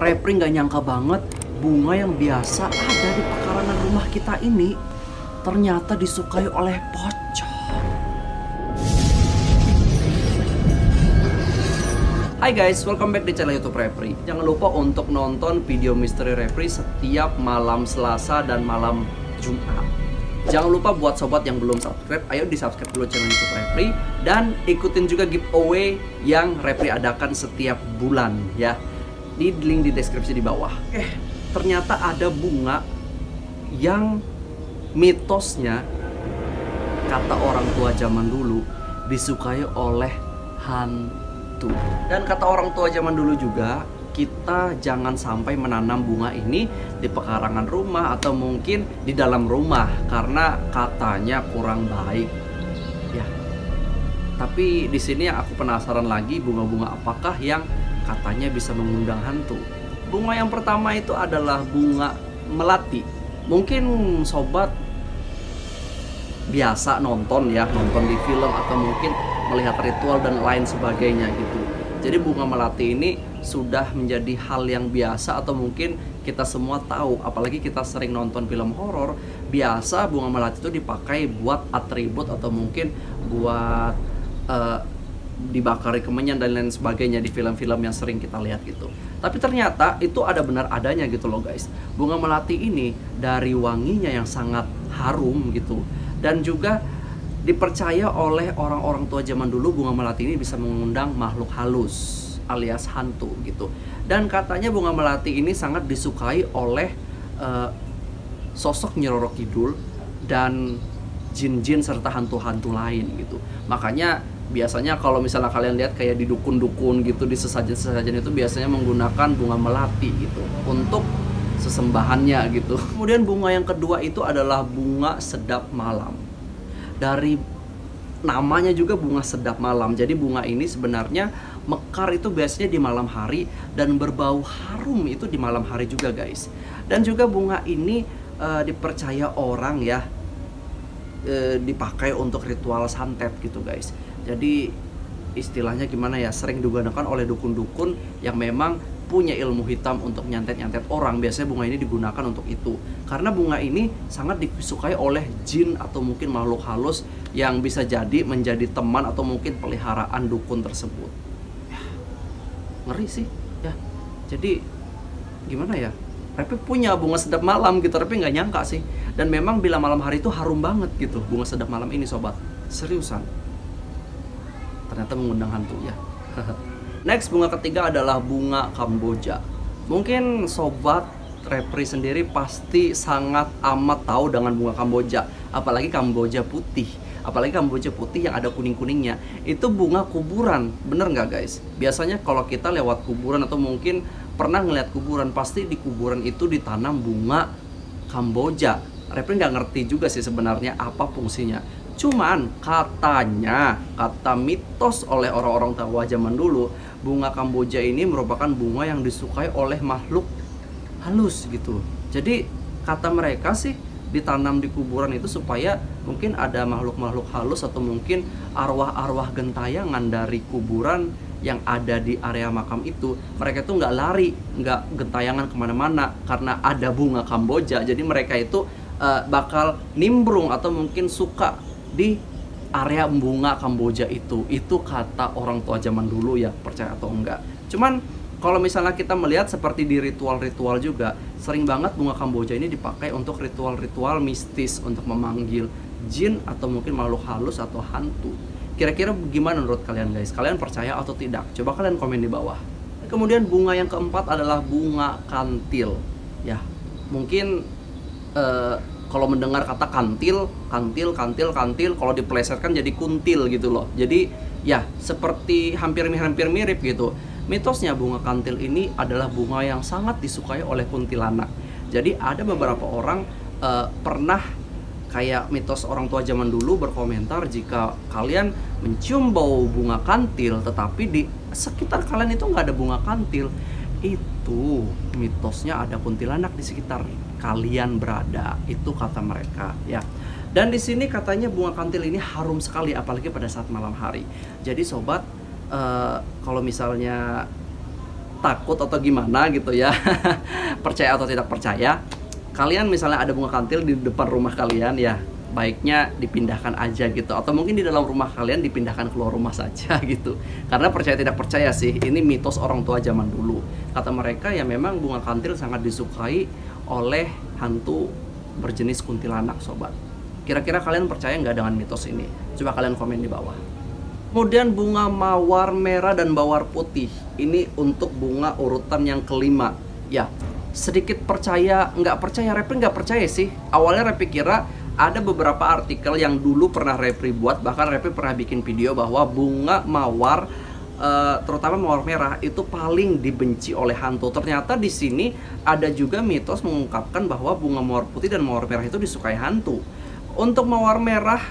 Repri nggak nyangka banget bunga yang biasa ada di pekarangan rumah kita ini ternyata disukai oleh pocong. Hai guys, welcome back di channel YouTube Repri. Jangan lupa untuk nonton video misteri Repri setiap malam Selasa dan malam Jumat. Jangan lupa buat sobat yang belum subscribe, ayo di subscribe dulu channel YouTube Repri dan ikutin juga giveaway yang Repri adakan setiap bulan ya. Di link di deskripsi di bawah. Ternyata ada bunga yang mitosnya kata orang tua zaman dulu disukai oleh hantu. Dan kata orang tua zaman dulu juga, kita jangan sampai menanam bunga ini di pekarangan rumah atau mungkin di dalam rumah karena katanya kurang baik. Ya. Tapi di sini aku penasaran lagi bunga-bunga apakah yang katanya bisa mengundang hantu. Bunga yang pertama itu adalah bunga melati. Mungkin sobat biasa nonton di film atau mungkin melihat ritual dan lain sebagainya gitu. Jadi bunga melati ini sudah menjadi hal yang biasa atau mungkin kita semua tahu, apalagi kita sering nonton film horor. Biasa bunga melati itu dipakai buat atribut atau mungkin buat dibakari kemenyan dan lain sebagainya di film-film yang sering kita lihat gitu. Tapi ternyata itu ada benar adanya gitu loh guys. Bunga melati ini dari wanginya yang sangat harum gitu, dan juga dipercaya oleh orang-orang tua zaman dulu bunga melati ini bisa mengundang makhluk halus alias hantu gitu. Dan katanya bunga melati ini sangat disukai oleh sosok Nyi Roro Kidul dan jin-jin serta hantu-hantu lain gitu. Makanya biasanya kalau misalnya kalian lihat kayak di dukun-dukun gitu, di sesajen-sesajen itu biasanya menggunakan bunga melati gitu untuk sesembahannya gitu. Kemudian bunga yang kedua itu adalah bunga sedap malam. Dari namanya juga bunga sedap malam. Jadi bunga ini sebenarnya mekar itu biasanya di malam hari dan berbau harum itu di malam hari juga guys. Dan juga bunga ini dipercaya orang ya dipakai untuk ritual santet gitu guys. Jadi istilahnya gimana ya, sering digunakan oleh dukun-dukun yang memang punya ilmu hitam untuk nyantet-nyantet orang. Biasanya bunga ini digunakan untuk itu karena bunga ini sangat disukai oleh jin atau mungkin makhluk halus yang bisa jadi menjadi teman atau mungkin peliharaan dukun tersebut. Ngeri sih ya. Jadi gimana ya, Repri punya bunga sedap malam gitu, tapi nggak nyangka sih. Dan memang bila malam hari itu harum banget gitu bunga sedap malam ini sobat, seriusan. Ternyata mengundang hantu ya. Next, bunga ketiga adalah bunga Kamboja. Mungkin sobat Repri sendiri pasti sangat amat tahu dengan bunga Kamboja, apalagi Kamboja putih. Apalagi Kamboja putih yang ada kuning-kuningnya. Itu bunga kuburan, bener nggak guys? Biasanya kalau kita lewat kuburan atau mungkin pernah ngeliat kuburan, pasti di kuburan itu ditanam bunga Kamboja. Repri nggak ngerti juga sih sebenarnya apa fungsinya. Cuman katanya, kata mitos oleh orang-orang tua zaman dulu, bunga Kamboja ini merupakan bunga yang disukai oleh makhluk halus gitu. Jadi kata mereka sih ditanam di kuburan itu supaya mungkin ada makhluk-makhluk halus atau mungkin arwah-arwah gentayangan dari kuburan yang ada di area makam itu, mereka itu nggak lari, nggak gentayangan kemana-mana karena ada bunga Kamboja. Jadi mereka itu bakal nimbrung atau mungkin suka di area bunga Kamboja itu. Itu kata orang tua zaman dulu ya, percaya atau enggak. Cuman kalau misalnya kita melihat seperti di ritual-ritual juga, sering banget bunga Kamboja ini dipakai untuk ritual-ritual mistis untuk memanggil jin atau mungkin makhluk halus atau hantu. Kira-kira gimana menurut kalian guys? Kalian percaya atau tidak? Coba kalian komen di bawah. Kemudian bunga yang keempat adalah bunga kantil. Ya, mungkin kalau mendengar kata kantil, kalau dipelesetkan jadi kuntil gitu loh. Jadi ya seperti hampir mirip gitu. Mitosnya bunga kantil ini adalah bunga yang sangat disukai oleh kuntilanak. Jadi ada beberapa orang pernah kayak mitos orang tua zaman dulu berkomentar jika kalian mencium bau bunga kantil tetapi di sekitar kalian itu nggak ada bunga kantil, itu mitosnya ada kuntilanak di sekitar kalian berada. Itu kata mereka ya. Dan di sini katanya bunga kantil ini harum sekali apalagi pada saat malam hari. Jadi sobat, kalau misalnya takut atau gimana gitu ya, percaya atau tidak percaya, kalian misalnya ada bunga kantil di depan rumah kalian ya, baiknya dipindahkan aja gitu, atau mungkin di dalam rumah kalian dipindahkan keluar rumah saja gitu. Karena percaya tidak percaya sih, ini mitos orang tua zaman dulu. Kata mereka ya memang bunga kantil sangat disukai oleh hantu berjenis kuntilanak sobat. Kira-kira kalian percaya nggak dengan mitos ini? Coba kalian komen di bawah. Kemudian bunga mawar merah dan mawar putih. Ini untuk bunga urutan yang kelima. Ya, sedikit percaya, nggak percaya. Repri nggak percaya sih. Awalnya Repri kira ada beberapa artikel yang dulu pernah Repri buat. Bahkan Repri pernah bikin video bahwa bunga mawar, terutama mawar merah, itu paling dibenci oleh hantu. Ternyata di sini ada juga mitos mengungkapkan bahwa bunga mawar putih dan mawar merah itu disukai hantu. Untuk mawar merah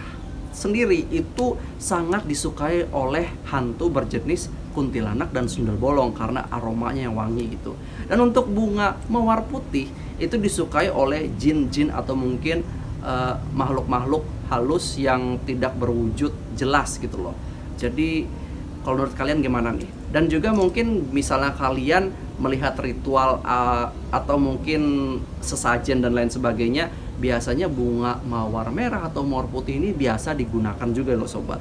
sendiri itu sangat disukai oleh hantu berjenis kuntilanak dan sundel bolong karena aromanya yang wangi gitu. Dan untuk bunga mawar putih itu disukai oleh jin-jin atau mungkin makhluk-makhluk halus yang tidak berwujud jelas gitu loh. Jadi kalau menurut kalian gimana nih? Dan juga mungkin misalnya kalian melihat ritual atau mungkin sesajen dan lain sebagainya, biasanya bunga mawar merah atau mawar putih ini biasa digunakan juga loh sobat.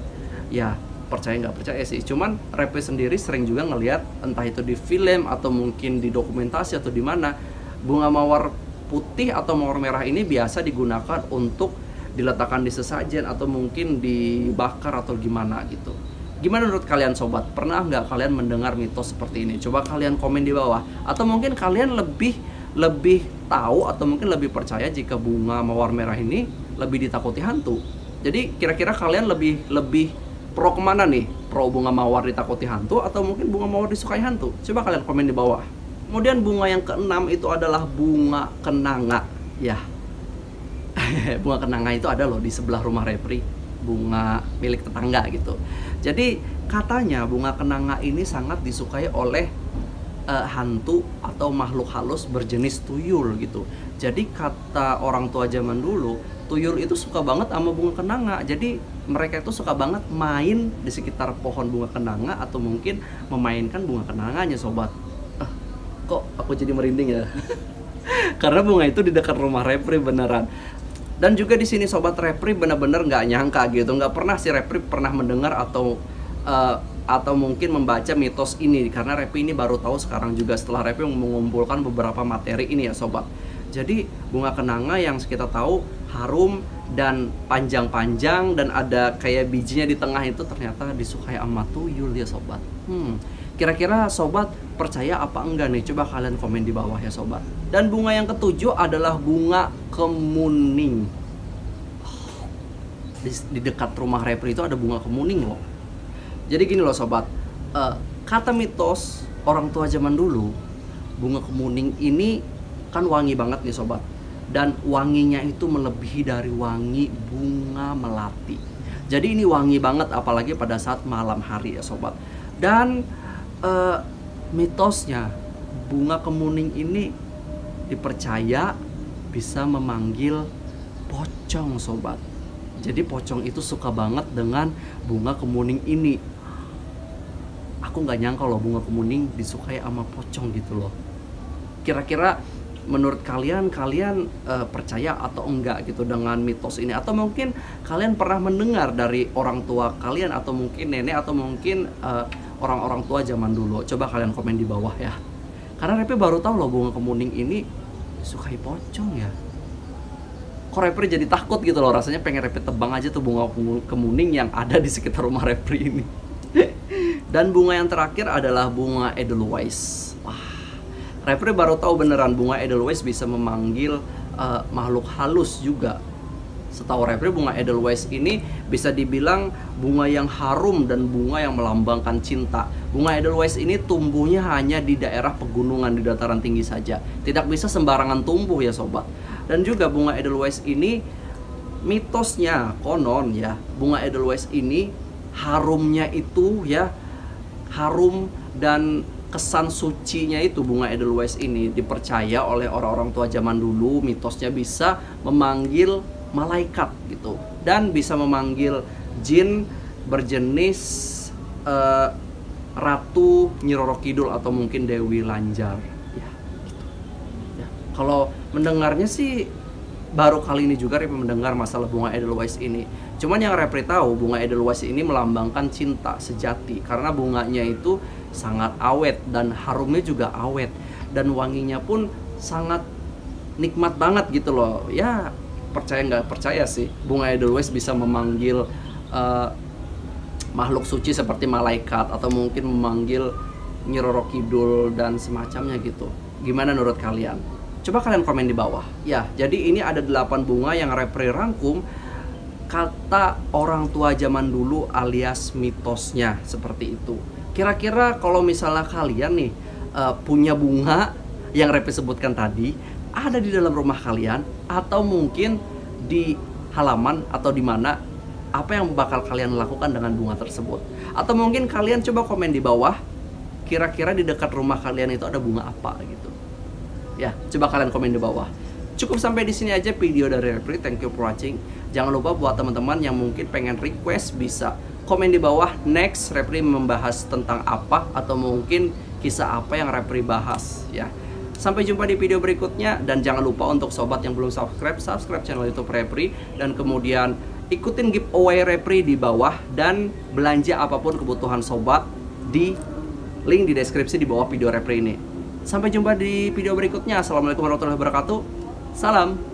Ya percaya nggak percaya sih, cuman Repri sendiri sering juga ngelihat entah itu di film atau mungkin di dokumentasi atau di mana, bunga mawar putih atau mawar merah ini biasa digunakan untuk diletakkan di sesajen atau mungkin dibakar atau gimana gitu. Gimana menurut kalian sobat? Pernah nggak kalian mendengar mitos seperti ini? Coba kalian komen di bawah. Atau mungkin kalian lebih tahu atau mungkin lebih percaya jika bunga mawar merah ini lebih ditakuti hantu. Jadi kira-kira kalian lebih pro kemana nih? Pro bunga mawar ditakuti hantu atau mungkin bunga mawar disukai hantu? Coba kalian komen di bawah. Kemudian bunga yang keenam itu adalah bunga kenanga. Ya, bunga kenanga itu ada loh di sebelah rumah Repri, bunga milik tetangga gitu. Jadi katanya bunga kenanga ini sangat disukai oleh hantu atau makhluk halus berjenis tuyul gitu. Jadi kata orang tua zaman dulu, tuyul itu suka banget sama bunga kenanga. Jadi mereka itu suka banget main di sekitar pohon bunga kenanga atau mungkin memainkan bunga kenanganya sobat. Kok aku jadi merinding ya? Karena bunga itu di dekat rumah Repri beneran. Dan juga di sini sobat, Repri benar-benar nggak nyangka gitu, nggak pernah si Repri pernah mendengar atau mungkin membaca mitos ini, karena Repri ini baru tahu sekarang juga setelah Repri mengumpulkan beberapa materi ini ya sobat. Jadi bunga kenanga yang kita tahu harum dan panjang-panjang dan ada kayak bijinya di tengah itu ternyata disukai sama tuyul ya sobat. Kira-kira sobat percaya apa enggak nih? Coba kalian komen di bawah ya sobat. Dan bunga yang ketujuh adalah bunga kemuning. Di dekat rumah Repri itu ada bunga kemuning loh. Jadi gini loh sobat, kata mitos orang tua zaman dulu, bunga kemuning ini kan wangi banget nih sobat. Dan wanginya itu melebihi dari wangi bunga melati. Jadi ini wangi banget apalagi pada saat malam hari ya sobat. Dan mitosnya bunga kemuning ini dipercaya bisa memanggil pocong sobat. Jadi pocong itu suka banget dengan bunga kemuning ini. Aku nggak nyangka loh bunga kemuning disukai sama pocong gitu loh. Kira-kira menurut kalian percaya atau enggak gitu dengan mitos ini? Atau mungkin kalian pernah mendengar dari orang tua kalian atau mungkin nenek atau mungkin orang-orang tua zaman dulu? Coba kalian komen di bawah ya. Karena Repri baru tahu loh bunga kemuning ini disukai pocong ya. Kok Repri jadi takut gitu loh, rasanya pengen Repri tebang aja tuh bunga kemuning yang ada di sekitar rumah Repri ini. Dan bunga yang terakhir adalah bunga Edelweiss. Wah, Repri baru tahu beneran bunga Edelweiss bisa memanggil makhluk halus juga. Setahu Repri bunga Edelweiss ini bisa dibilang bunga yang harum dan bunga yang melambangkan cinta. Bunga Edelweiss ini tumbuhnya hanya di daerah pegunungan di dataran tinggi saja. Tidak bisa sembarangan tumbuh ya sobat. Dan juga bunga Edelweiss ini mitosnya konon ya, bunga Edelweiss ini harumnya itu ya, harum dan kesan sucinya itu bunga Edelweiss ini dipercaya oleh orang-orang tua zaman dulu, mitosnya bisa memanggil malaikat gitu dan bisa memanggil jin berjenis Ratu Nyi Roro Kidul atau mungkin Dewi Lanjar. Ya, gitu. Ya. Kalau mendengarnya sih baru kali ini juga Repri mendengar masalah bunga Edelweiss ini. Cuman yang Repri tahu bunga Edelweiss ini melambangkan cinta sejati karena bunganya itu sangat awet dan harumnya juga awet dan wanginya pun sangat nikmat banget gitu loh. Ya percaya nggak percaya sih, bunga Edelweiss bisa memanggil makhluk suci seperti malaikat atau mungkin memanggil Nyi Roro Kidul dan semacamnya gitu. Gimana menurut kalian? Coba kalian komen di bawah. Ya, jadi ini ada 8 bunga yang Repri rangkum kata orang tua zaman dulu alias mitosnya seperti itu. Kira-kira kalau misalnya kalian nih punya bunga yang Repri sebutkan tadi ada di dalam rumah kalian atau mungkin di halaman atau di mana, apa yang bakal kalian lakukan dengan bunga tersebut? Atau mungkin kalian coba komen di bawah, kira-kira di dekat rumah kalian itu ada bunga apa gitu. Ya, coba kalian komen di bawah. Cukup sampai di sini aja video dari Repri. Thank you for watching. Jangan lupa buat teman-teman yang mungkin pengen request bisa komen di bawah. Next Repri membahas tentang apa atau mungkin kisah apa yang Repri bahas ya. Sampai jumpa di video berikutnya dan jangan lupa untuk sobat yang belum subscribe channel YouTube Repri dan kemudian ikutin giveaway Repri di bawah dan belanja apapun kebutuhan sobat di link di deskripsi di bawah video Repri ini. Sampai jumpa di video berikutnya. Assalamualaikum warahmatullahi wabarakatuh. Salam.